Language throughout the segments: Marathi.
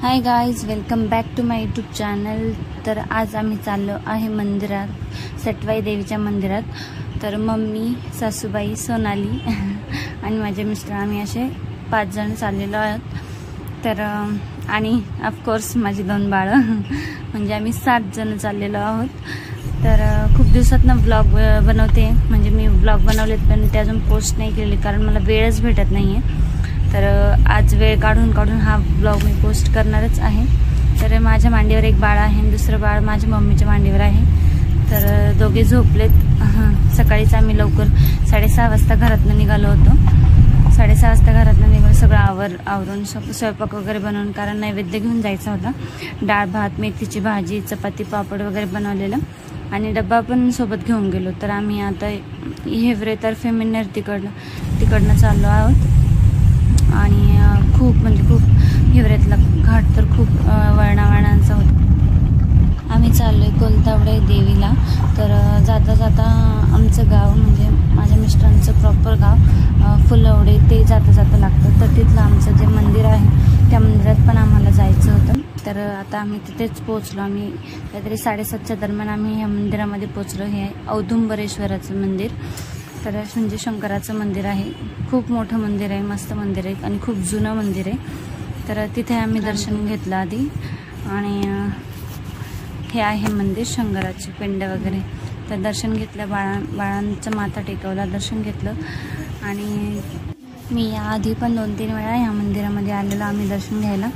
High guys, welcome back to my YouTube channel. तर आज आम्ही चाललो आहे मंदिरात, सटवाई देवीच्या मंदिरात। तर मम्मी, सासूबाई, सोनाली आणि माझे मिस्टर आम्ही असे 5 जण चाललेलो आहोत। तर आणि ऑफकोर्स माझी 2 बाळं म्हणजे आम्ही 7 जण चाललेलो आहोत। तर खूप दिवसातनं ब्लॉग बनवते, म्हणजे मी ब्लॉग बनवलेत पण ते अजून पोस्ट नाही केले कारण मला वेळच भेटत नाही आहे। तर आज वेळ काढून हा ब्लॉग मी पोस्ट करणारच आहे। तर माझ्या मांडीवर एक बाळ आहे आणि दुसरं बाळ माझ्या मम्मीच्या मांडीवर आहे। तर दोघे झोपलेत। सकाळीच आम्ही लवकर 6:30 वाजता घरातनं निघालो होतो। 6:30 वाजता घरातनं निघून सगळं आवरून स्वयंपाक वगैरे बनवून, कारण नैवेद्य घेऊन जायचा होता। डाळ भात, मेथीची भाजी, चपाती, पापड वगैरे बनवलेलं आणि डब्बा पण सोबत घेऊन गेलो। तर आम्ही आता हिवरेतर्फे मिन्नर तिकडनं चाललो आहोत। आणि खूप हिवरेतला घाट तर खूप वळणावळणांचा होता। आम्ही चाललोय कोलतावडे देवीला। तर जाता जाता आमचं गाव, म्हणजे माझ्या मिस्टरांचं प्रॉपर गाव फुलवडे, ते जाता लागतं। तर तिथलं आमचं जे मंदिर आहे त्या मंदिरात पण आम्हाला जायचं होतं। तर आता आम्ही तिथेच पोहोचलो। आम्ही काहीतरी 7:30च्या दरम्यान आम्ही या मंदिरामध्ये पोहोचलो। हे औदुंबरेश्वराचं मंदिर, तर म्हणजे शंकराचं मंदिर आहे। खूप मोठं मंदिर आहे, मस्त मंदिर आहे आणि खूप जुनं मंदिर आहे। तर तिथे आम्ही दर्शन घेतलं आधी। आणि हे आहे मंदिर, शंकराची पिंड वगैरे। तर दर्शन घेतलं, बाळांचं माथा टेकवला, दर्शन घेतलं। आणि मी याआधी पण 2-3 वेळा या मंदिरामध्ये आलेलो आम्ही दर्शन घ्यायला।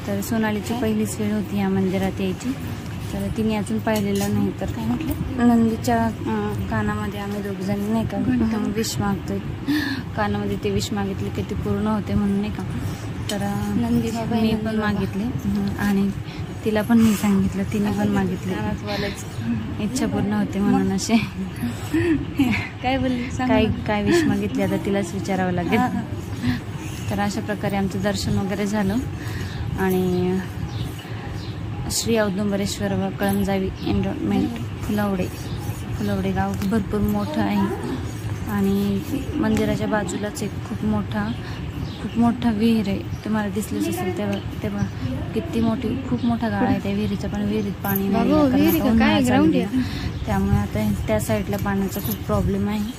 तर सोनालीची पहिलीच वेळ होती या मंदिरात यायची, तर तिने अजून पाहिलेलं नाही। तर काय म्हटलं, नंदीच्या कानामध्ये आम्ही 2 जण नाही का विष मागतोय, कानामध्ये ते विष मागितले की ते पूर्ण होते म्हणून, नाही का। तर नंदी मी पण मागितले आणि तिला पण मी सांगितलं, तिने पण मागितले, इच्छा पूर्ण होते म्हणून। असे काय बोलली, काय विष मागितले आता तिलाच विचारावं लागेल। तर अशा प्रकारे आमचं दर्शन वगैरे झालं। आणि श्री औदुंबरेश्वर व कळमजावी एंडोमेंट फुलवडे गाव भरपूर मोठं आहे। आणि मंदिराच्या बाजूलाच एक खूप मोठा विहीर आहे, तुम्हाला दिसलंच असेल तेव्हा किती मोठी, खूप मोठा गाळा आहे त्या विहिरीचा। पण विहिरीत पाणी नाही, त्यामुळे आता त्या साईडला पाण्याचा खूप प्रॉब्लेम आहे।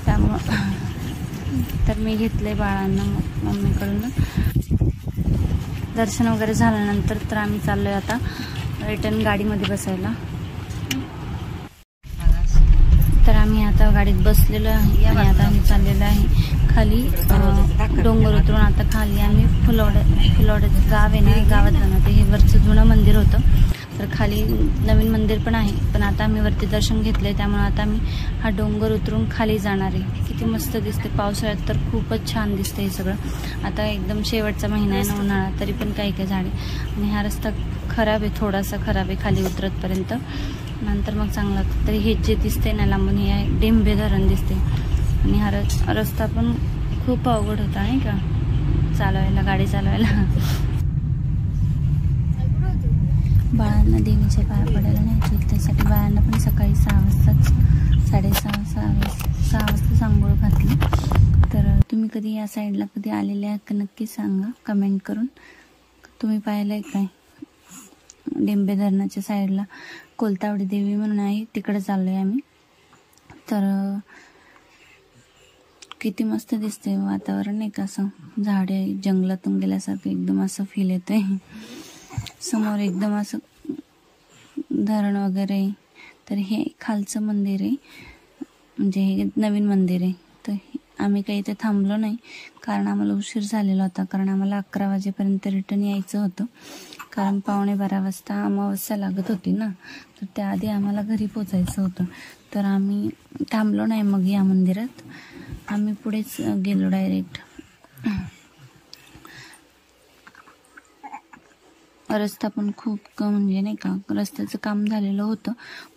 त्यामुळं तर मी घेतले बाळांना मम्मीकडून। दर्शन वगैरे झाल्यानंतर तर आम्ही चाललोय आता रिटर्न गाडीमध्ये बसायला। तर आम्ही आता गाडीत बसलेलो आहे आणि आता आम्ही चाललेलो आहे खाली, डोंगर उतरून आता खाली आम्ही फुलवड्याचं गाव आहे ना, गावात जाणार। हे वरचं जुनं मंदिर होतं, तर खाली नवीन मंदिर पण आहे। पण आता आम्ही वरती दर्शन घेतलंय, त्यामुळे आता आम्ही हा डोंगर उतरून खाली जाणार आहे। किती मस्त दिसते, पावसाळ्यात तर खूपच छान दिसते हे सगळं। आता एकदम शेवटचा महिना आहे ना, उन्हाळा, तरी पण काही झाडे। आणि हा रस्ता खराब आहे, थोडासा खराब आहे खाली उतरतपर्यंत, नंतर मग चांगला। तरी हे जे दिसते ना लांबून, हे आहे डेंबे धरण दिसते। आणि हा रस्ता पण खूप अवघड होता नाही का चालवायला, गाडी चालवायला। बाळांना देवीच्या पाया पडायला न्यायचे, त्यासाठी बाळांना पण सकाळी 6:30 वाजता आंघोळ घातली। तर तुम्ही कधी या साईडला कधी आलेले आहात का नक्की सांगा कमेंट करून। तुम्ही पाहिलंय काय? डेंबे धरणाच्या साईडला कोलतावडी देवी म्हणून आहे, तिकडे चाललोय आम्ही। तर किती मस्त दिसते वातावरण, नाही का, असं झाडे जंगलातून गेल्यासारखं एकदम असं फील येतंय। समोर एकदम असं धरण वगैरे। तर हे खालचं मंदिर आहे, म्हणजे हे नवीन मंदिर आहे। तर आम्ही काही इथे थांबलो नाही, कारण आम्हाला उशीर झालेला होता, कारण आम्हाला 11 वाजेपर्यंत रिटर्न यायचं होतं। कारण 11:15 वाजता अमावस्या लागत होती ना, तर त्याआधी आम्हाला घरी पोचायचं होतं। तर आम्ही थांबलो नाही मग या मंदिरात, आम्ही पुढेच गेलो डायरेक्ट। रस्ता पण खूप म्हणजे नाही का, रस्त्याचं काम झालेलं होतं,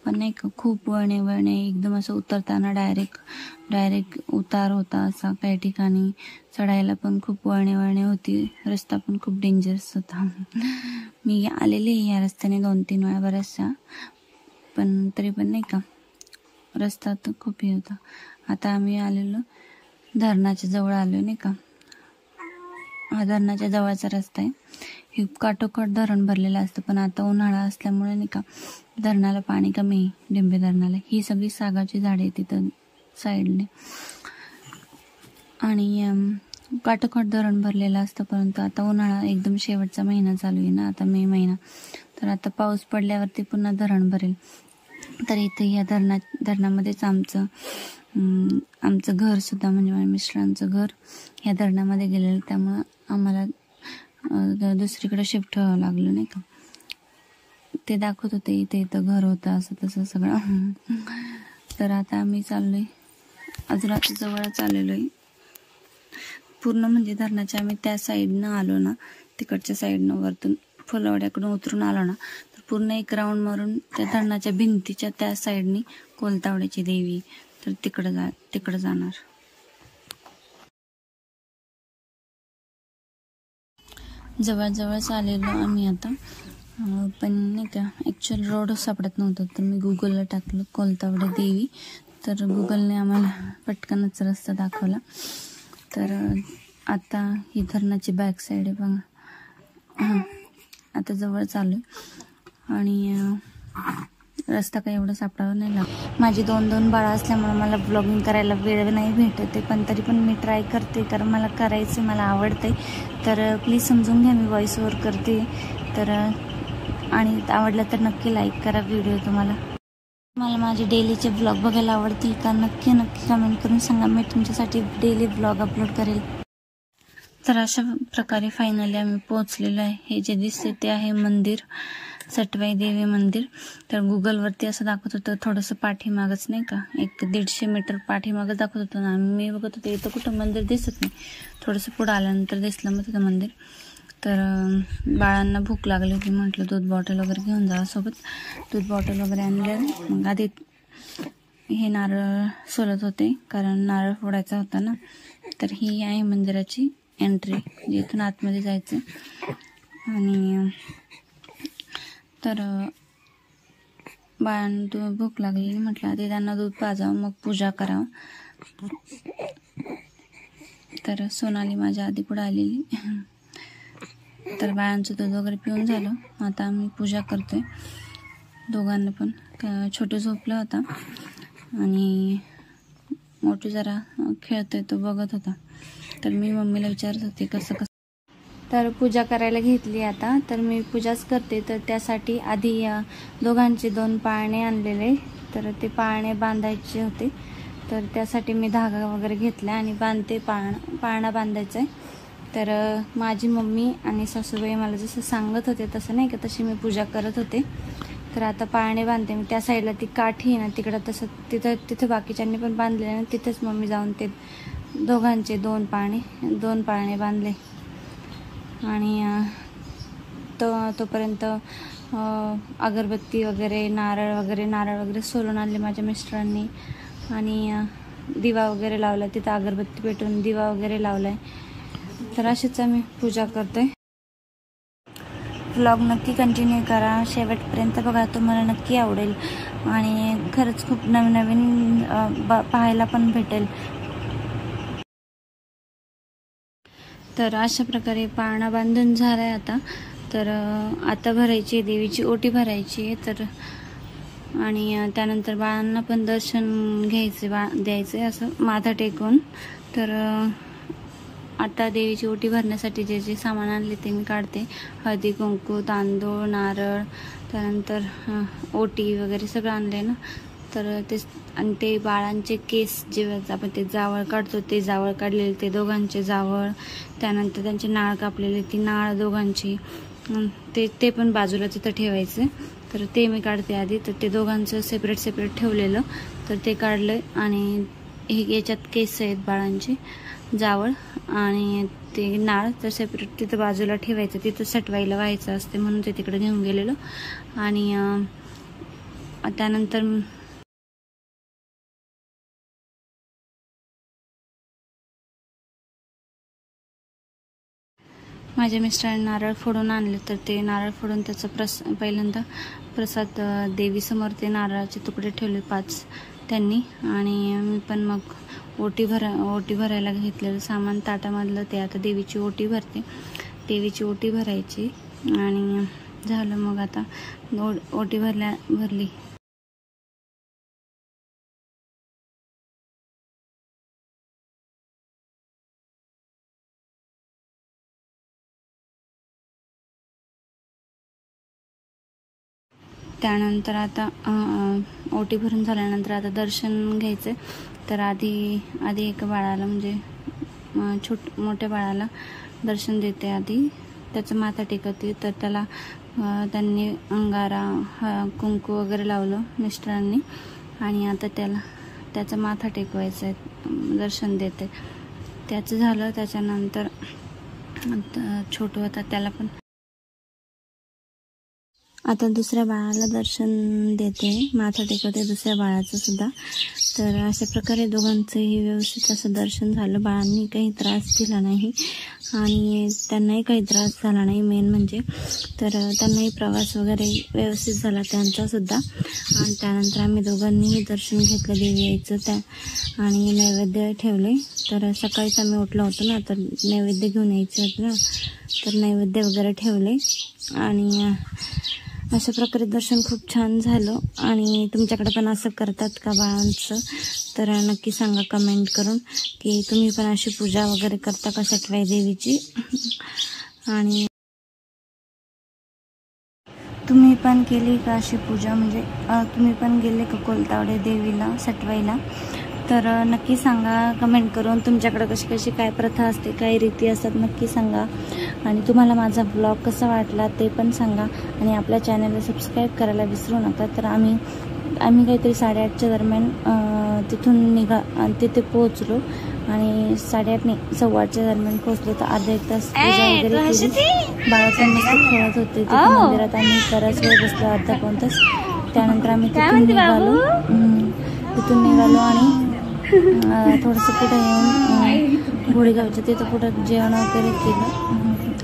पण नाही का खूप वळणे एकदम असं उतरताना डायरेक्ट उतार होता असा, काही ठिकाणी चढायला पण खूप वळणे होती। रस्ता पण खूप डेंजरस होता। मी आलेले या रस्त्याने 2-3 वेळा बऱ्याचशा, पण तरी पण नाही का रस्ता तर खूप हे होता। आता आम्ही आलेलो धरणाच्या जवळ आलो नाही का, हा धरणाच्या जवळचा रस्ता आहे. हे काठोकाठ धरण भरलेलं असतं, पण आता उन्हाळा असल्यामुळे नाही का धरणाला पाणी कमी आहे. डिंबे धरणाला ही सगळी सागाची झाडे तिथं साईडने, आणि काठोकाठ धरण भरलेलं असतं. परंतु आता उन्हाळा एकदम शेवटचा महिना चालू आहे ना, आता मे महिना, तर आता पाऊस पडल्यावरती पुन्हा धरण भरेल. तर इथे या धरणामध्येच आमचं घर सुद्धा, म्हणजे माझ्या मिस्टरांचं घर ह्या धरणामध्ये गेलेलं, त्यामुळं आम्हाला दुसरीकडे शिफ्ट व्हावं लागलं नाही का. ते दाखवत होते इथं घर होतं असं तसं सगळं. तर आता आम्ही चाललोय, अजून आता जवळच आलेलो आहे पूर्ण, म्हणजे धरणाच्या आम्ही त्या साईडनं आलो ना, तिकडच्या साईडनं वरतून फुलवाड्याकडून उतरून आलो ना, तर पूर्ण एक राऊंड मारून त्या धरणाच्या भिंतीच्या त्या साईडनी कोलतावड्याची देवी, तर तिकडं जाणार. जवळजवळच आलेलो आम्ही आता, पण नाही का ॲक्च्युअल रोड सापडत नव्हतं, तर मी गुगलला टाकलं कोलतावडे देवी, तर गुगलने आम्हाला पटकनच रस्ता दाखवला. तर आता ही धरणाची बॅक साईड आहे बघा. आता जवळ चालू आहे आणि रस्ता काही एवढा सापडावा नाही लागला. माझी 2 बाळं असल्यामुळे मला ब्लॉगिंग करायला वेळ नाही भेटत आहे, पण तरी पण मी ट्राय करते, कारण मला करायचं, मला आवडते. तर प्लीज समजून घ्या, मी व्हॉइस ओव्हर करते. तर आणि आवडलं तर नक्की लाईक करा व्हिडिओ. मला माझे डेलीचे ब्लॉग बघायला आवडतील का, नक्की कमेंट करून सांगा, मी तुमच्यासाठी डेली ब्लॉग अपलोड करेल. तर अशा प्रकारे फायनली आम्ही पोहोचलेलो आहे. हे जे दिसते ते आहे मंदिर, सटवाई देवी मंदिर. तर गुगलवरती असं दाखवत होतं थोडंसं पाठीमागच नाही का, 150 मीटर पाठीमागच दाखवत होतं ना. मी बघत होते इथं कुठं मंदिर दिसत नाही, थोडंसं पुढं आल्यानंतर दिसलं मग तिथं मंदिर. तर बाळांना भूक लागली होती, म्हटलं दूध बॉटल वगैरे घेऊन जा सोबत. दूध बॉटल वगैरे आणलं. मग आधी हे नारळ सोलत होते, कारण नारळ फोडायचा होता ना. तर ही आहे मंदिराची एंट्री, जिथून आतमध्ये जायचं. आणि तर बाळांना भूक लागली, म्हटलं आधी त्यांना दूध पाजावं मग पूजा करावं. तर सोनाली माझ्या आधी पुढे आलेली. तर बाळांचं दूध वगैरे पिऊन झालं, आता आम्ही पूजा करतोय दोघांना पण. छोटू झोपला होता आणि मोठू जरा खेळतोय, तो बघत होता. तर मी मम्मीला विचारत होते कसं. तर पूजा करायला घेतली आता. तर मी पूजाच करते, तर त्यासाठी आधी दोघांचे 2 पाळणे आणलेले, तर ते पाळणे बांधायचे होते. तर त्यासाठी मी धागा वगैरे घेतला आणि बांधते. पाळणा बांधायचा आहे. तर माझी मम्मी आणि सासूबाई मला जसं सांगत होते तसं नाही का, तशी मी पूजा करत होते. तर आता पाळणे बांधते मी. त्या साईडला ती काठी आहे ना, तिकडं तसं तिथं बाकीच्यांनी पण बांधले आणि तिथंच मम्मी जाऊन ते दोघांचे 2 पाळणे बांधले. आणि तोपर्यंत अगरबत्ती वगैरे नारळ वगैरे सोलून आणले माझ्या मिस्टरांनी. आणि दिवा वगैरे लावला, तिथं अगरबत्ती पेटवून दिवा वगैरे लावलाय. तर अशीच आम्ही पूजा करतोय. व्लॉग नक्की कंटिन्यू करा, शेवटपर्यंत बघा, तुम्हाला नक्की आवडेल आणि खरंच खूप नवीन पाहायला पण भेटेल. तर अशा प्रकारे पाळणा बांधून झालाय आता. तर आता भरायची देवीची ओटी भरायची आहे. तर आणि त्यानंतर बाळांना पण दर्शन द्यायचे असं माथा टेकून. तर आता देवीची ओटी भरण्यासाठी जे जे सामान आणले ते मी काढते. हळदी कुंकू, तांदूळ, नारळ, त्यानंतर ओटी वगैरे सगळं आणले ना. तर आणि ते बाळांचे केस जे आपण ते जावळ काढतो, ते जावळ काढलेले ते दोघांचे जावळ, त्यानंतर त्यांची नाळ कापलेली ती नाळ दोघांची, ते पण बाजूला तिथं ठेवायचं. तर ते मी काढते आधी. तर ते दोघांचं सेपरेट ठेवलेलं, तर ते काढलं. आणि याच्यात केस आहेत बाळांचे, जावळ आणि ते नाळ, तर सेपरेट तिथं बाजूला ठेवायचं. तिथं सटवायला व्हायचं असते म्हणून ते तिकडे घेऊन गेलेलो. आणि त्यानंतर माझ्या मिस्टरांनी नारळ फोडून आणले. तर ते नारळ फोडून त्याचा पहिल्यांदा प्रसाद देवीसमोर ते नारळाचे तुकडे ठेवले 5 त्यांनी. आणि मी पण मग ओटी भरायला घेतलेलं सामान ताटामधलं ते आता देवीची ओटी भरते. देवीची ओटी भरायची आणि झालं. मग आता ओटी भरली. त्यानंतर आता ओटी भरून झाल्यानंतर आता दर्शन घ्यायचं. तर आधी एका बाळाला म्हणजे मोठ्या बाळाला दर्शन देते. आधी त्याचं माथा टेकवते. तर त्याला त्यांनी अंगारा कुंकू वगैरे लावलं मिस्टरांनी आणि आता त्याचा माथा टेकवायचा आहे, दर्शन देते. त्याचं झालं. त्याच्यानंतर छोटू होता त्याला पण आता दुसऱ्या बाळाला दर्शन देते, माथा टेकवते दुसऱ्या बाळाचं सुद्धा. तर अशा प्रकारे दोघांचंही व्यवस्थित असं दर्शन झालं. बाळांनी काही त्रास दिला नाही आणि त्यांनाही काही त्रास झाला नाही. मेन म्हणजे तर त्यांनाही प्रवास वगैरे व्यवस्थित झाला त्यांचा सुद्धा. आणि त्यानंतर आम्ही दोघांनीही दर्शन घेतलं देवी यायचं आणि नैवेद्य ठेवले. तर सकाळीच आम्ही उठलो होतो ना, तर नैवेद्य घेऊन यायचं होतं ना, तर नैवेद्य वगैरे ठेवले आणि अशा प्रकारे दर्शन खूप छान झालं. आणि तुमच्याकडे पण असं करतात का बाळांचं? तर नक्की सांगा कमेंट करून की तुम्ही पण अशी पूजा वगैरे करता का सटवाई देवीची. आणि तुम्ही पण केली का अशी पूजा, म्हणजे तुम्ही पण गेले का कोलतावडे देवीला सटवाईला? तर नक्की सांगा कमेंट करून. तुमच्याकडे कशी काय प्रथा असते, काय रीती असतात नक्की सांगा. आणि तुम्हाला माझा ब्लॉग कसा वाटला ते पण सांगा. आणि आपल्या चॅनलला सबस्क्राईब करायला विसरू नका. तर आम्ही काहीतरी 8:30च्या दरम्यान तिथून तिथे पोहोचलो आणि 8:30 नाही 8:15च्या दरम्यान पोहोचलो. तर अर्धा एक तास पूजा वगैरे केली. बाळाचा मस्त खेळत होते तिथे मंदिरात. आम्ही बराच वेळ बसलो, अर्धा पाऊण तास. त्यानंतर आम्ही तिथून निघालो आणि थोडंसं पुढे येऊन घोडेगावच्या तिथं पुढं जेवण वगैरे केलं.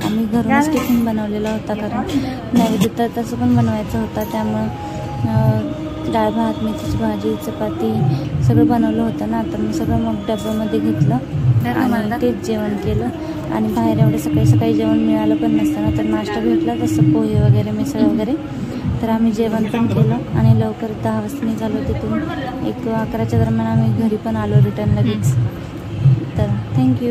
आम्ही घरूनच टिफिन बनवलेला होता, कारण नैवेद्य तर तसं पण बनवायचं होतं. त्यामुळं डाळ भात, मेथीची भाजी, चपाती सगळं बनवलं होतं ना. तर मग सगळं मग डब्यामध्ये घेतलं आणि तेच जेवण केलं. आणि बाहेर एवढं सकाळी जेवण मिळालं पण नसतं ना, तर नाश्ता भेटला तसं पोहे वगैरे मिसळ वगैरे. तर आम्ही जेवण पण केलं आणि लवकर 10 वाजता निघालो तिथून. 1-11च्या दरम्यान आम्ही घरी पण आलो रिटर्न लगेच. तर थँक्यू.